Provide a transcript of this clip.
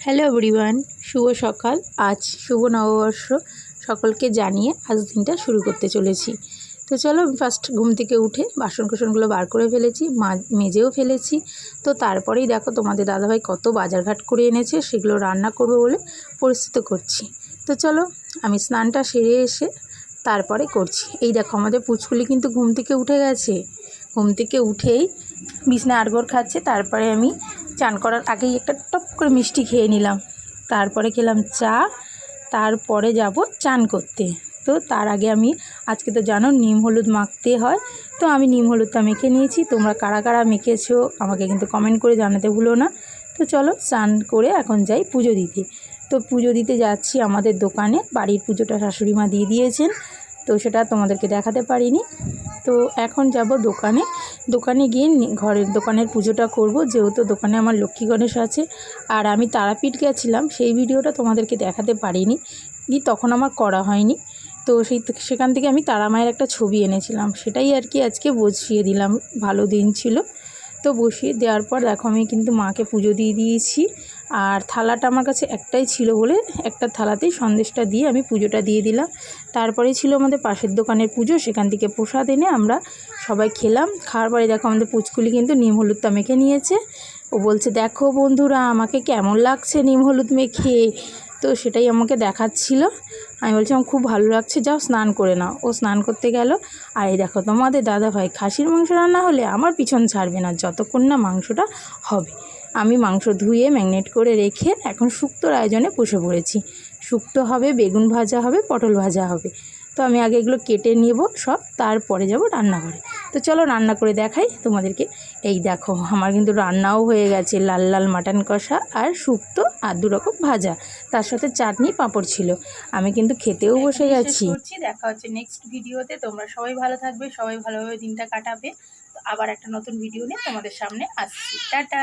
Hello everyone, শুভ সকাল। আজ শুভ নববর্ষ সকলকে জানিয়ে আজ দিনটা শুরু করতে চলেছি। তো চলো, ফার্স্ট ঘুম থেকে উঠে বাসনকোসনগুলো বার করে ফেলেছি, মেজেও ফেলেছি। তো তারপরেই দেখো তোমাদের দাদাভাই কত বাজারঘাট করে এনেছে, সেগুলো রান্না করবো বলে পরিস্থিতি করছি। তো চলো, আমি স্নানটা সেরে এসে তারপরে করছি। এই দেখো আমাদের পুচকুলি কিন্তু ঘুম থেকে উঠে গেছে। ঘুম থেকে উঠেই বিছনায় আড়গোড় খাচ্ছে। তারপরে আমি চান করার আগেই একটা টপ করে মিষ্টি খেয়ে নিলাম। তারপরে খেলাম চা। তারপরে যাব চান করতে। তো তার আগে আমি আজকে তো জানো নিম হলুদ মাখতে হয়, তো আমি নিম হলুদটা মেখে নিয়েছি। তোমরা কারা কারা মেখেছো আমাকে কিন্তু কমেন্ট করে জানাতে ভুলো না। তো চলো, স্নান করে এখন যাই পুজো দিতে। তো পুজো দিতে যাচ্ছি আমাদের দোকানে। বাড়ির পুজোটা শাশুড়ি মা দিয়ে দিয়েছেন, তো সেটা তোমাদেরকে দেখাতে পারিনি। তো এখন যাব দোকানে গিয়ে ঘরের দোকানের পুজোটা করব, যেহেতু দোকানে আমার লক্ষ্মী গণেশ আছে। আর আমি তারাপীঠ গেছিলাম, সেই ভিডিওটা তোমাদেরকে দেখাতে পারিনি, তখন আমার করা হয়নি। তো সেখান থেকে আমি তারা মায়ের একটা ছবি এনেছিলাম, সেটাই আর কি আজকে বসিয়ে দিলাম। ভালো দিন ছিল, তো বসিয়ে দেওয়ার পর দেখো আমি কিন্তু মাকে পুজো দিয়ে দিয়েছি। আর থালাটা আমার কাছে একটাই ছিল বলে একটা থালাতেই সন্দেশটা দিয়ে আমি পুজোটা দিয়ে দিলাম। তারপরে ছিল আমাদের পাশের দোকানের পুজো, সেখান থেকে প্রসাদ এনে আমরা সবাই খেলাম। খাওয়ার পরে দেখো আমাদের পুচকুলি কিন্তু নিম হলুদটা মেখে নিয়েছে। ও বলছে, দেখো বন্ধুরা আমাকে কেমন লাগছে নিম হলুদ মেখে। তো সেটাই আমাকে দেখাচ্ছিল। আমি বলছিলাম খুব ভালো লাগছে, যাও স্নান করে নাও। ও স্নান করতে গেল। আর এই দেখো তোমাদের দাদাভাই খাসির মাংস রান্না হলে আমার পিছন ছাড়বে না যতক্ষণ না মাংসটা হবে। আমি মাংস ধুয়ে ম্যারিনেট করে রেখে এখন শুক্তোর আয়োজনে বসে পড়েছি। শুক্তো হবে, বেগুন ভাজা হবে, পটল ভাজা হবে। তো আমি আগে এগুলো কেটে নেব সব, তারপরে যাব রান্নাঘরে। তো চলো রান্না করে দেখাই তোমাদেরকে। এই দেখো আমার কিন্তু রান্নাও হয়ে গেছে, লাল লাল মাটন কষা আর শুক্তো আর 2 রকম ভাজা, তার সাথে চাটনি পাঁপড় ছিল। আমি কিন্তু খেতেও বসে গেছি। দেখা হচ্ছে নেক্সট ভিডিওতে। তোমরা সবাই ভালো থাকবে, সবাই ভালোভাবে দিনটা কাটাবে। তো আবার একটা নতুন ভিডিও নিয়ে তোমাদের সামনে আসছি। টাটা।